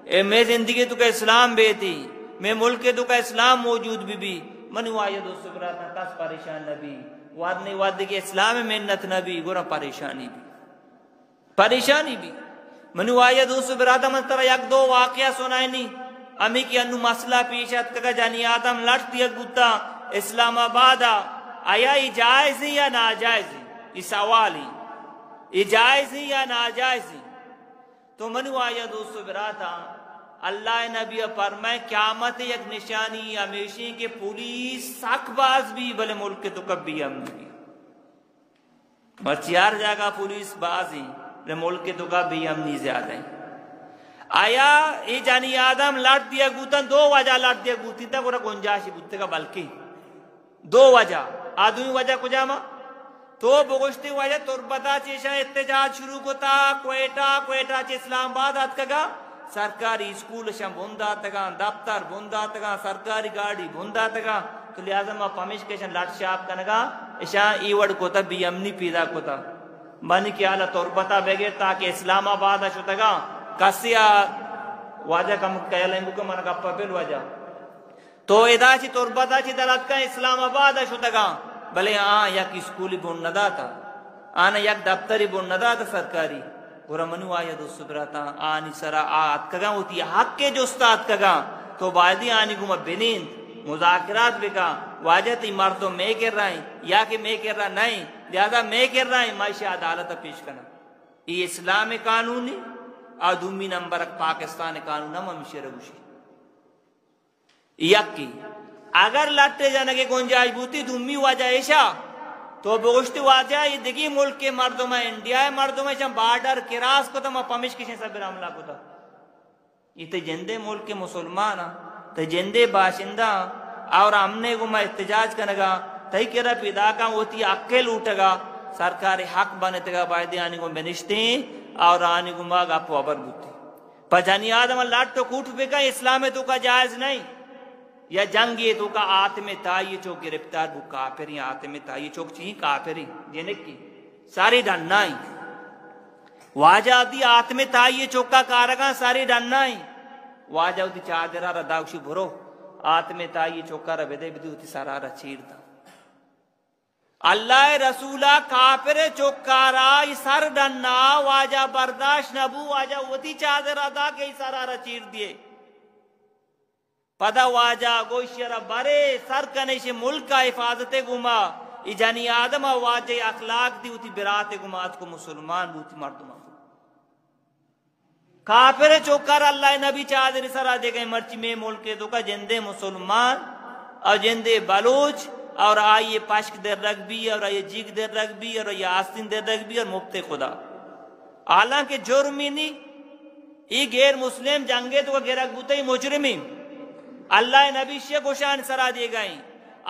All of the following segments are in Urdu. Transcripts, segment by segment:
اے میں زندگی تو کا اسلام بے تھی میں ملک تو کا اسلام موجود بھی منو آیا دوستو براتا کس پریشان نبی وادنے وادنے کے اسلام محنت نبی گورا پریشانی بھی منو آیا دوستو براتا من ترہ یک دو واقعہ سنائے نہیں امی کی انو مسئلہ پیشت کگا جانی آدم لٹ دیا گتا اسلام آبادا آیا یہ جائز ہے یا ناجائز ہے یہ سوال ہے یہ جائز ہے یا ناجائز ہے تو منو آیا دوستو براتا اللہ نبی فرمائے قیامت یک نشانی ہمیشہ کے پولیس ساکھ باز بھی بلے ملک تو کبھی امن بھی مرچیار جاگا پولیس باز ہیں بلے ملک تو کبھی امنی زیادہ ہیں آیا یہ جانی آدم لٹ دیا گوتن دو وجہ لٹ دیا گوتی تا گورا گنجاشی بوتے کا بلکہ دو وجہ آدمی وجہ کو جاما تو بگشتی وجہ تربتا چیشا اتجاج شروع کو تا کوئٹا چی اسلام آباد آت کگا سرکاری اسکول شم بندہ تگا دفتر بندہ تگا سرکاری گاڑی بندہ تگا تو لہذا ما پمیش کشن لٹ شاپ کنگا اشان ایوڑ کو تا بی امنی پیدا کو تا منی کیا اللہ تربتا بگیر تاکہ اسلام آباد شو تگا کسی واجہ کم کہلیں گو کہ من گپا پھر واجہ تو ادا چی تربتا چی دلت کا اسلام آباد شو تگا بلے یک اسکولی بون ندا تا آنا یک دفتری بون ندا تا سرکاری گورا منو آیا دوستو براتا آنی سرا آت کگا ہوتی حق کے جو استاد کگا تو بائدی آنی گو میں بنین مذاکرات بکا واجہ تی مردوں میں کر رہا ہیں یا کہ میں کر رہا نہیں لہذا میں کر رہا ہیں معاشی عدالت پیش کرنا یہ اسلام قانونی اور دومی نمبر پاکستان قانون ہم ہمشہ رگوشی یک کی اگر لٹے جانا کے گنجائش بوتی دومی وجہ ایشا تو بگشتی واجہ یہ دیکھی ملک کے مردوں میں انڈیا مردوں میں شاہ بارڈر کراس کو تا ما پمیش کشن سب راملہ کو تا یہ تے جندے ملک کے مسلمان تے جندے باشندہ اور ہم نے کو میں احتجاج کنگا تے کرا پیدا کا ہوتی اکے لوٹگا سرکاری حق بنتے گا بائدی آنی کو بنشتے اور آنی کو ماں گا پوابر بوتی پجانی آدم اللہ تو کوٹ بکا اسلام تو کا جائز نہیں یا جنگ یہ تو کا آتم تائی چوک گرفتار بو کافر یا آتم تائی چوک چاہیے کافری جنک کی ساری ڈنائی واجہ دی آتم تائی چوک کا کارگاں ساری ڈنائی واجہ دی چادرہ رداوشی بھرو آتم تائی چوک کا ربدے بدی ہوتی سارا چیر دا اللہ رسولہ کافر چوکارا سر ڈننا واجہ برداشت نبو واجہ ہوتی چادرہ دا کے سارا چیر دیے پدا واجہ گوشیر برے سر کنیش ملک کا حفاظت گما ای جانی آدم واجہ اخلاق دی ہوتی برات گمات کو مسلمان بوتی مردمان کافر چوکر اللہ نبی چادر سرا دے گئے مرچی میں ملک دو کا جندے مسلمان اور جندے بلوچ اور آئیے پاشک در رگبی اور آئیے جیگ در رگبی اور آئیے آستین در رگبی اور مفت خدا حالانکہ جرمی نہیں ای غیر مسلم جنگے تو کا گرک بوتا ہی مجرمی اللہ نبی شیع گوشان سرا دیے گئیں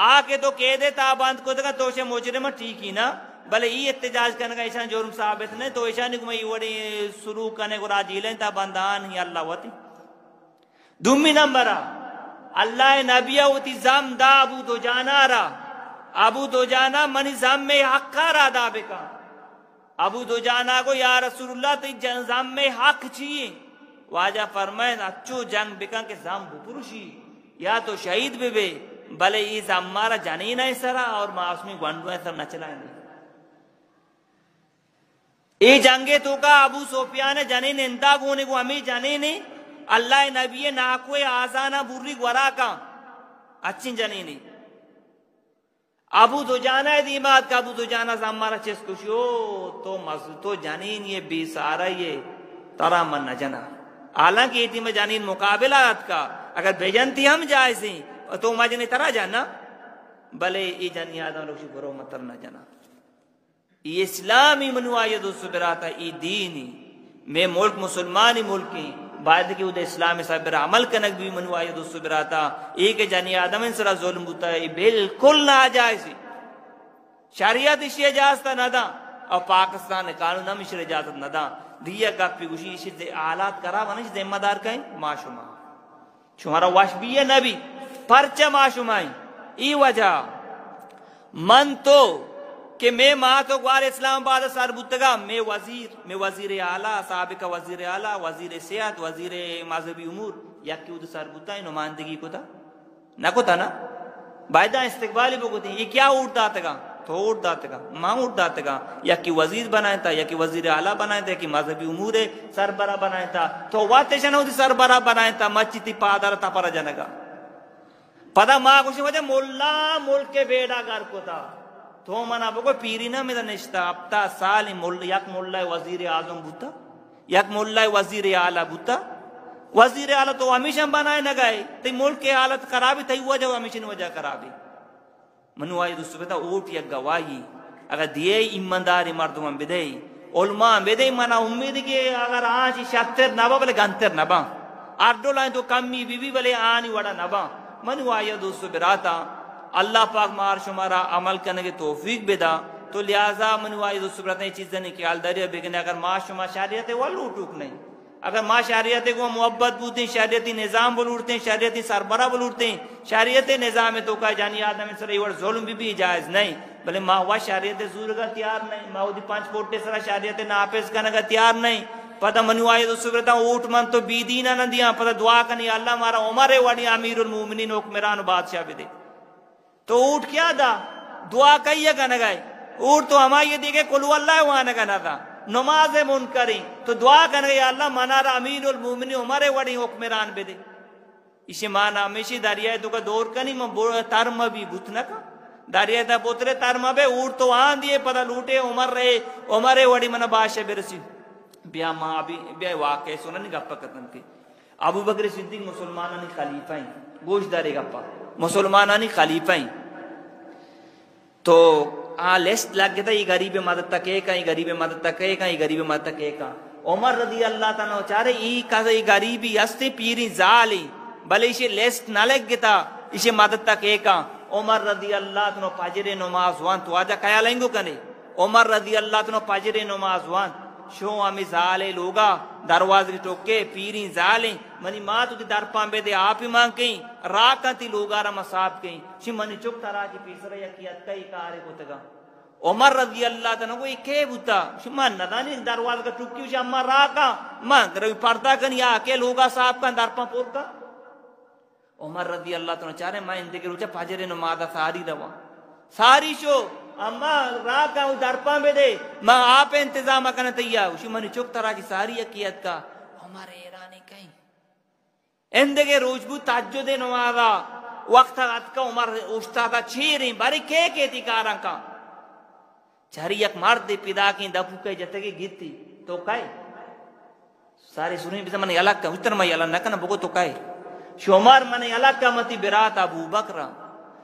آکے تو قیدے تاباند کو دکھا تو اسے مجرم ٹھیک ہی نا بلے ای احتجاج کرنے کا ایشان جرم ثابت نہیں تو ایشانی کو میں یہ وڑی سلوک کرنے کو راجیلیں تاباندان ہی اللہ ہوتی دومی نمبرہ اللہ نبیہ ہوتی زم دا ابو دو جانا را ابو دو جانا منی زم میں حق را دا بکا ابو دو جانا کو یا رسول اللہ تی زم میں حق چیئے واجہ فرمائے اچھو جنگ بکا کہ زم بپروشی یا تو شہید بے بلے یہ زمارا جانین ہے سرا اور معصومی گوانڈو ہے سر نہ چلائیں گے ای جنگے تو کا ابو سفیان جانین انتا گونے کو ہمیں جانین اللہ نبی ناکوے آزانا بوری گورا کا اچھن جانین ابو دجانہ دیمات کا ابو دجانہ زمارا چیز کشیو تو جانین یہ بی سارا یہ ترا من نہ جنا حالانکہ ایتی میں جانین مقابلات کا اگر بیجنتی ہم جائزیں تو مجھنے ترا جانا بلے ای جانی آدم لوگ برو مطر نہ جانا ای اسلامی منوائید و سبراتا ای دینی میں ملک مسلمانی ملکی بعد کی ادھے اسلامی صاحب عمل کنک بھی منوائید و سبراتا ایک جانی آدم انسرا ظلم ہوتا ہے بالکل ناجائزی شریعت اسی اجازتا نہ دا اور پاکستان قانون ہم اسی اجازت نہ دا دیا کپی گوشی اسی آلات کرا ونش ذمہ دار کہیں معاشمہ شمارا واش بھی ہے نبی پرچہ معاشمائیں ای وجہ من تو کہ میں ماں تو گوار اسلام آباد سر بتگا میں وزیر اعلیٰ سابق وزیر اعلیٰ وزیر صحت وزیر مذہبی امور یا کیوں سر بتا نمائندگی کو تھا نہ کو تھا نا بائدہ استقبالی بگوتی یہ کیا اٹھتا تگا تو اٹھتا تگا ماں اٹھتا تگا یا کہ وزیر بنائے تھا یا کہ وزیر اعلیٰ بنائے تھا کہ مذہبی امور سربراہ بنائے تھا تو واتے شنو دی سربراہ بنائے تھا مچی تی پادر تا پر جنگا پدا ماں کچھ وجہ مولا ملک کے بیڑا گھر کو تھا تو منا بگو پیری نہ میرا نشتا ابتا سال یک مولا وزیر اعظم بوتا یک مولا وزیر اعلیٰ بوتا وزیر اعلیٰ تو ہمیشہ بنائے نہ گئے تی ملک کی حالت خرابی تھی وجہ ہمیشہ وجہ خرابی منو آئی دوستو بیتا اوٹ یک گواہی اگر دیئے ایمانداری مردمان بدے علماء بدے منا امید کہ اگر آنچ شتر نبا بلے گنتر نبا اردو لائن تو کمی بی بی بلے آنی وڑا نبا منو آئی دوستو براتا اللہ پاک مار شمارا عمل کرنے کے توفیق بیدا تو لہذا منو آئی دوستو براتا یہ چیزیں نہیں خیال داری بگنے اگر ماں شما شریعت والو ٹوک نہیں اگر ماں شریعت کو محبت بولتے ہیں شریعتی نظام بولتے ہیں شریعتی سربراہ بولتے ہیں شریعت نظام تو کا جانی آدم سر یہ ظلم بھی جائز نہیں بلے ماں ہوا شریعت زور کا تیار نہیں ماں دی 5 فوٹے سر شریعت ناپیس کرنے کا تیار نہیں پتہ منو آئے دوستو برتا اوٹ من تو بی دینہ نہ دیا پتہ دعا کنی اللہ مارا عمر وڑی امیر المومنین حکمران بادشاہ بھی دے تو اوٹ کیا دا دعا کئیے کا نہ گئے اوٹ تو ہمارا یہ دیکھے قلو اللہ وہاں نہ کہنا تھا نماز منکری تو دعا کرنے یا اللہ منارا امین المومنی ہمارے وڑی حکمران بے دے اسے مانا ہمیشہ داریائے تو کا دور کنی ترم بھی بھتنا کا داریائے تا پوترے ترم بے اوٹ تو آن دیئے پتہ لوٹے عمر وڑی منا بادشاہ برسی بیا ماں بیا واقعی سننی گپا قتم کی ابو بکر صدیق مسلمانانی خلیفہ ہیں گوش دارے گپا مسلمانانی خلیفہ ہیں تو لیسٹ لگ گیا تھا یہ غریب مدد تک ایک یہ غریب مدد تک ایک یہ غریب مدد تک ایک عمر رضی اللہ تعالیٰ چارے یہ غریبی ہستے پیری زالی بلے اسے لیسٹ نہ لگ گیا تھا اسے مدد تک ایک عمر رضی اللہ تعالیٰ پاجر نماز وان تو آجا کیا لیں گو کنے عمر رضی اللہ تعالیٰ پاجر نماز وان شو ہمیں زالے لوگا دروازے ٹوکے پیری زالیں منی ماں تو در پامبے دے آپ ہی مانگ کہیں راکاں تی لوگا را مساب کہیں شی منی چک ترا کی پیسرا یا کیت کئی کارے کو تگا عمر رضی اللہ تعالیٰ کو ایک ہے بوتا شی من ندانی دروازے کا ٹوکی وشی اما راکاں من روی پردہ کنی آکے لوگا صاحب کا در پاں پور کا عمر رضی اللہ تعالیٰ چاہ رہے میں اندے کے روچا پاجر نمازہ ساری روا ساری شو اما راکاں در پاں بے دے میں آپ انتظام کرنے تیار شی منی چک ترا کی ساری اکیت کا عمر ایرانی کہیں اندگے روجبو تاجد نمازا وقت غد کا عمر استادا چھیریں باری کہتی کاراں کا چہری یک مرد پیدا کی دپو کے جتگی گیتی تو کائے سارے سنیں بیسا منی الگ کا اتر میں الگ نکنا بگو تو کائے شو عمر منی الگ کا متی برات ابو بکر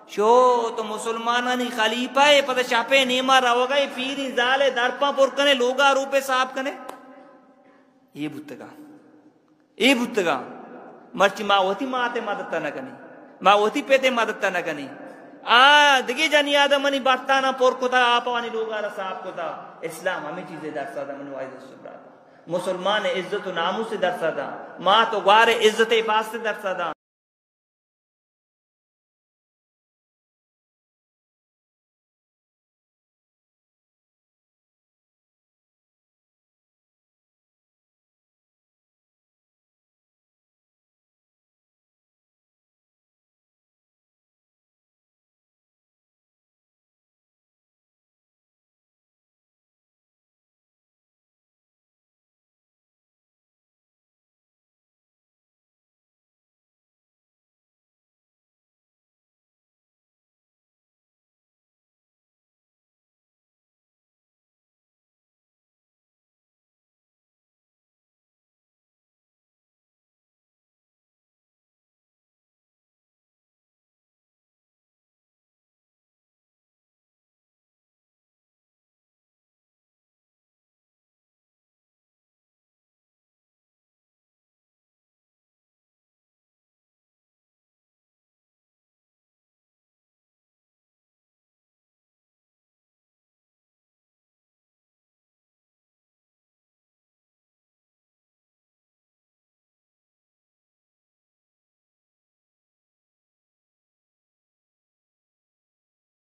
شو تو مسلمانانی خلیفہ ہے پتہ شاپے نیمہ رو گئے پیری زالے درپاں پر کنے لوگا روپے صاحب کنے یہ بھتگا مرچی ماں ہوتی ماتے مددتا نہ کنی ماں ہوتی پیتے مددتا نہ کنی دگی جانی آدھا منی برتانا پور کو تھا آپا وانی لوگا را صاحب کو تھا اسلام ہمیں چیزیں درسا تھا منو آئیز سبرا مسلمان عزت و نامو سے درسا تھا ماں تو گوار عزت عباس سے درسا تھا